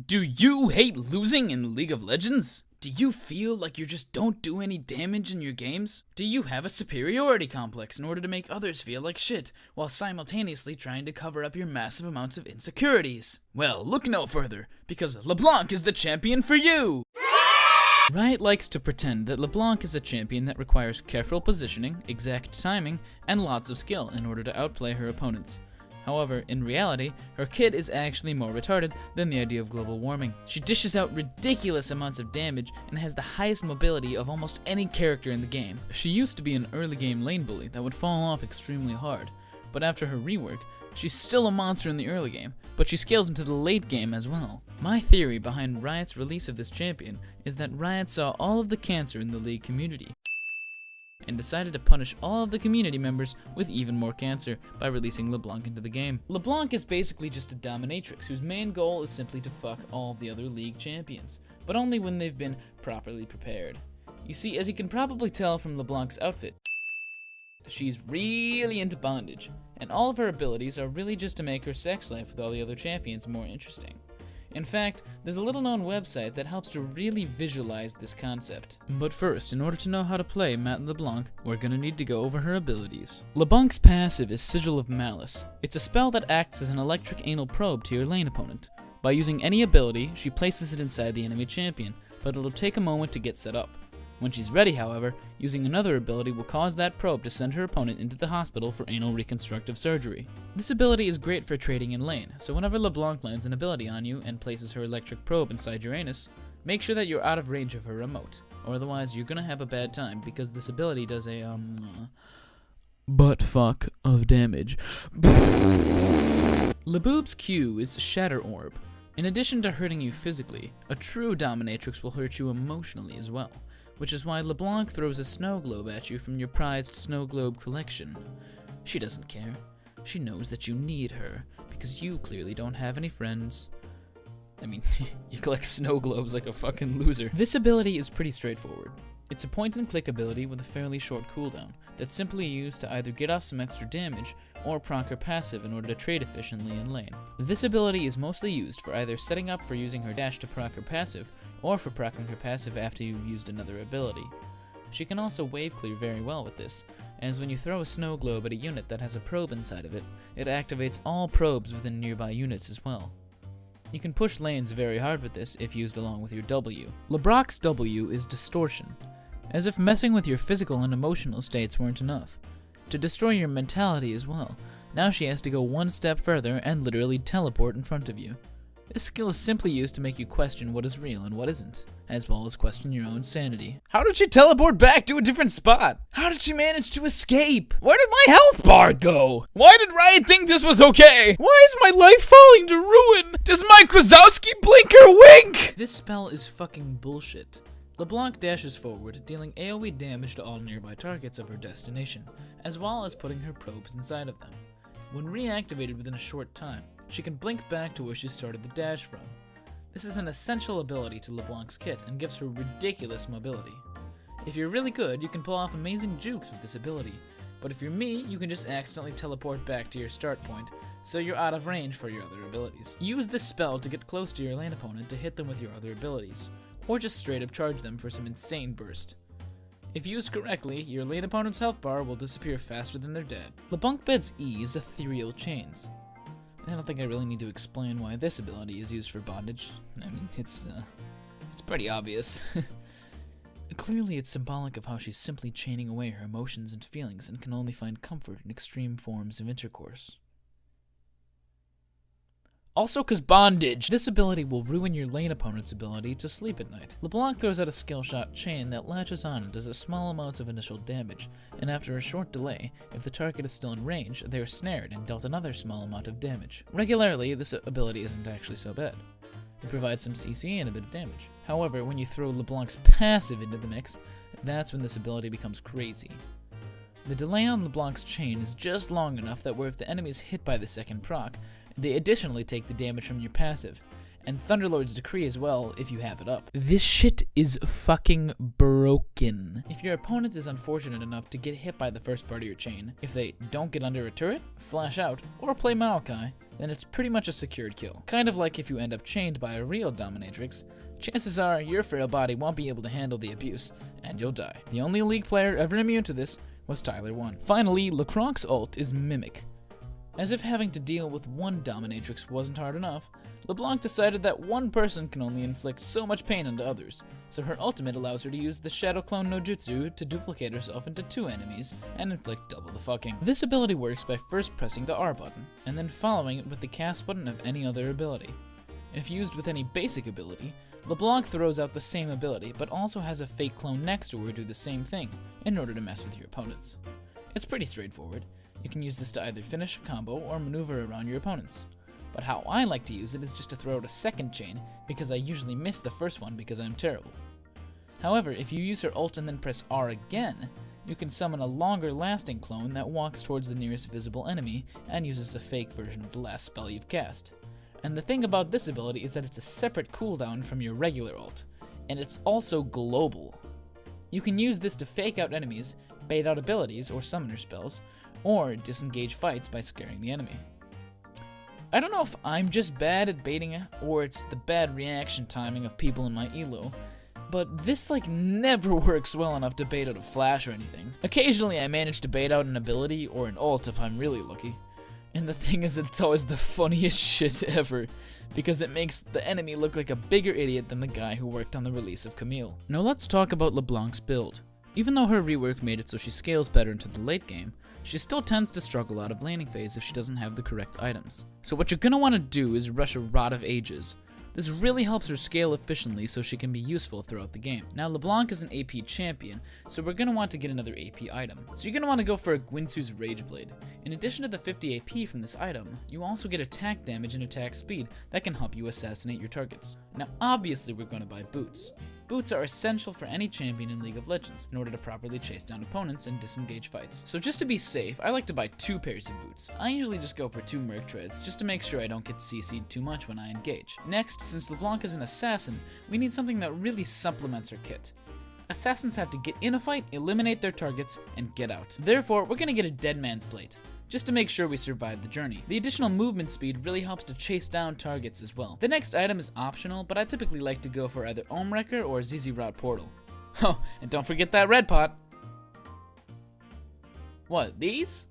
Do you hate losing in League of Legends? Do you feel like you just don't do any damage in your games? Do you have a superiority complex in order to make others feel like shit, while simultaneously trying to cover up your massive amounts of insecurities? Well, look no further, because LeBlanc is the champion for you! Riot likes to pretend that LeBlanc is a champion that requires careful positioning, exact timing, and lots of skill in order to outplay her opponents. However, in reality, her kit is actually more retarded than the idea of global warming. She dishes out ridiculous amounts of damage and has the highest mobility of almost any character in the game. She used to be an early game lane bully that would fall off extremely hard, but after her rework, she's still a monster in the early game, but she scales into the late game as well. My theory behind Riot's release of this champion is that Riot saw all of the cancer in the League community and decided to punish all of the community members with even more cancer by releasing LeBlanc into the game. LeBlanc is basically just a dominatrix whose main goal is simply to fuck all of the other League champions, but only when they've been properly prepared. You see, as you can probably tell from LeBlanc's outfit, she's really into bondage, and all of her abilities are really just to make her sex life with all the other champions more interesting. In fact, there's a little-known website that helps to really visualize this concept. But first, in order to know how to play Matt LeBlanc, we're gonna need to go over her abilities. LeBlanc's passive is Sigil of Malice. It's a spell that acts as an electric anal probe to your lane opponent. By using any ability, she places it inside the enemy champion, but it'll take a moment to get set up. When she's ready, however, using another ability will cause that probe to send her opponent into the hospital for anal reconstructive surgery. This ability is great for trading in lane, so whenever LeBlanc lands an ability on you and places her electric probe inside your anus, make sure that you're out of range of her remote, or otherwise you're gonna have a bad time because this ability does a, butt fuck of damage. LeBoob's Q is Shatter Orb. In addition to hurting you physically, a true dominatrix will hurt you emotionally as well, which is why LeBlanc throws a snow globe at you from your prized snow globe collection. She doesn't care. She knows that you need her, because you clearly don't have any friends. I mean, you collect snow globes like a fucking loser. This ability is pretty straightforward. It's a point-and-click ability with a fairly short cooldown that's simply used to either get off some extra damage or proc her passive in order to trade efficiently in lane. This ability is mostly used for either setting up for using her dash to proc her passive, or for proccing her passive after you've used another ability. She can also wave clear very well with this, as when you throw a snow globe at a unit that has a probe inside of it, it activates all probes within nearby units as well. You can push lanes very hard with this if used along with your W. LeBlanc's W is Distortion, as if messing with your physical and emotional states weren't enough. To destroy your mentality as well, now she has to go one step further and literally teleport in front of you. This skill is simply used to make you question what is real and what isn't, as well as question your own sanity. How did she teleport back to a different spot? How did she manage to escape? Where did my health bar go? Why did Riot think this was okay? Why is my life falling to ruin? Does my Krasowski blink her wink? This spell is fucking bullshit. LeBlanc dashes forward, dealing AoE damage to all nearby targets of her destination, as well as putting her probes inside of them. When reactivated within a short time, she can blink back to where she started the dash from. This is an essential ability to LeBlanc's kit and gives her ridiculous mobility. If you're really good, you can pull off amazing jukes with this ability, but if you're me, you can just accidentally teleport back to your start point, so you're out of range for your other abilities. Use this spell to get close to your lane opponent to hit them with your other abilities, or just straight up charge them for some insane burst. If used correctly, your lane opponent's health bar will disappear faster than they're dead. LeBlanc Bed's E is Ethereal Chains. I don't think I really need to explain why this ability is used for bondage. I mean, it's pretty obvious. Clearly, it's symbolic of how she's simply chaining away her emotions and feelings and can only find comfort in extreme forms of intercourse. Also, cause bondage! This ability will ruin your lane opponent's ability to sleep at night. LeBlanc throws out a skill shot chain that latches on and does a small amount of initial damage, and after a short delay, if the target is still in range, they are snared and dealt another small amount of damage. Regularly, this ability isn't actually so bad. It provides some CC and a bit of damage. However, when you throw LeBlanc's passive into the mix, that's when this ability becomes crazy. The delay on LeBlanc's chain is just long enough that where if the enemy is hit by the second proc, they additionally take the damage from your passive, and Thunderlord's Decree as well if you have it up. This shit is fucking broken. If your opponent is unfortunate enough to get hit by the first part of your chain, if they don't get under a turret, flash out, or play Maokai, then it's pretty much a secured kill. Kind of like if you end up chained by a real dominatrix, chances are your frail body won't be able to handle the abuse, and you'll die. The only League player ever immune to this was Tyler 1. Finally, LeBlanc's ult is Mimic. As if having to deal with one dominatrix wasn't hard enough, LeBlanc decided that one person can only inflict so much pain onto others, so her ultimate allows her to use the Shadow Clone no Jutsu to duplicate herself into 2 enemies and inflict double the fucking. This ability works by first pressing the R button, and then following it with the cast button of any other ability. If used with any basic ability, LeBlanc throws out the same ability, but also has a fake clone next to her do the same thing, in order to mess with your opponents. It's pretty straightforward. You can use this to either finish a combo or maneuver around your opponents. But how I like to use it is just to throw out a second chain, because I usually miss the first one because I'm terrible. However, if you use her ult and then press R again, you can summon a longer lasting clone that walks towards the nearest visible enemy and uses a fake version of the last spell you've cast. And the thing about this ability is that it's a separate cooldown from your regular ult, and it's also global. You can use this to fake out enemies, bait out abilities or summoner spells, or disengage fights by scaring the enemy. I don't know if I'm just bad at baiting or it's the bad reaction timing of people in my elo, but this never works well enough to bait out a flash or anything. Occasionally I manage to bait out an ability or an ult if I'm really lucky. And the thing is, it's always the funniest shit ever, because it makes the enemy look like a bigger idiot than the guy who worked on the release of Camille. Now let's talk about LeBlanc's build. Even though her rework made it so she scales better into the late game, she still tends to struggle out of laning phase if she doesn't have the correct items. So what you're gonna want to do is rush a Rod of Ages. This really helps her scale efficiently so she can be useful throughout the game. Now LeBlanc is an AP champion, so we're gonna want to get another AP item. So you're gonna want to go for a Gwinsu's Rage Blade. In addition to the 50 AP from this item, you also get attack damage and attack speed that can help you assassinate your targets. Now obviously we're gonna buy boots. Boots are essential for any champion in League of Legends in order to properly chase down opponents and disengage fights. So just to be safe, I like to buy 2 pairs of boots. I usually just go for 2 Merc Treads just to make sure I don't get CC'd too much when I engage. Next, since LeBlanc is an assassin, we need something that really supplements her kit. Assassins have to get in a fight, eliminate their targets, and get out. Therefore, we're gonna get a Dead Man's Plate, just to make sure we survive the journey. The additional movement speed really helps to chase down targets as well. The next item is optional, but I typically like to go for either Wrecker or ZZ Rod Portal. Oh, and don't forget that red pot! What, these?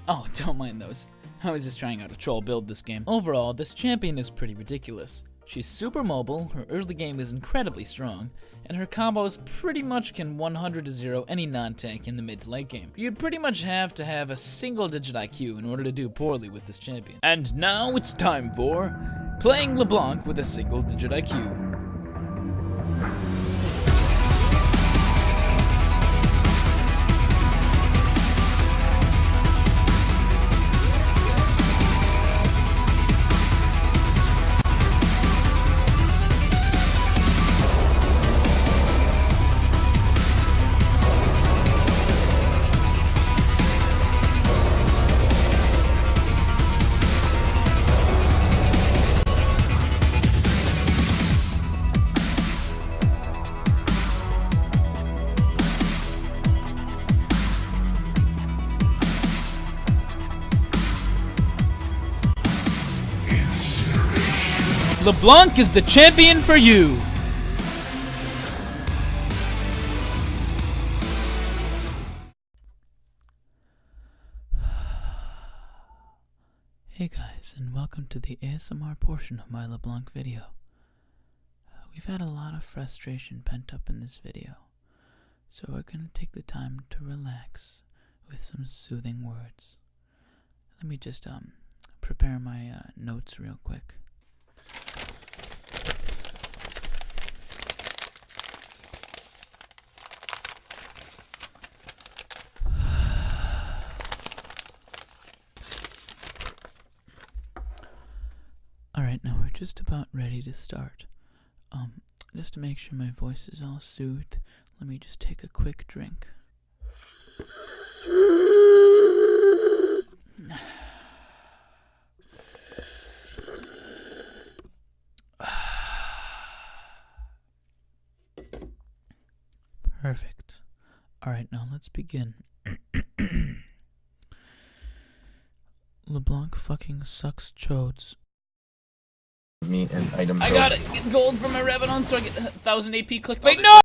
Oh, don't mind those. I was just trying out a troll build this game. Overall, this champion is pretty ridiculous. She's super mobile, her early game is incredibly strong, and her combos pretty much can 100-0 any non-tank in the mid to late game. You'd pretty much have to have a single-digit IQ in order to do poorly with this champion. And now it's time for playing LeBlanc with a single-digit IQ. LeBlanc is the champion for you! Hey guys, and welcome to the ASMR portion of my LeBlanc video. We've had a lot of frustration pent up in this video, so we're gonna take the time to relax with some soothing words. Let me just prepare my notes real quick. Alright, now we're just about ready to start. Just to make sure my voice is all soothed, let me just take a quick drink. Perfect. Alright, now let's begin. LeBlanc fucking sucks chodes. Me and item. I got it! Get gold from my Revenant so I get 1000 AP clickbait. No!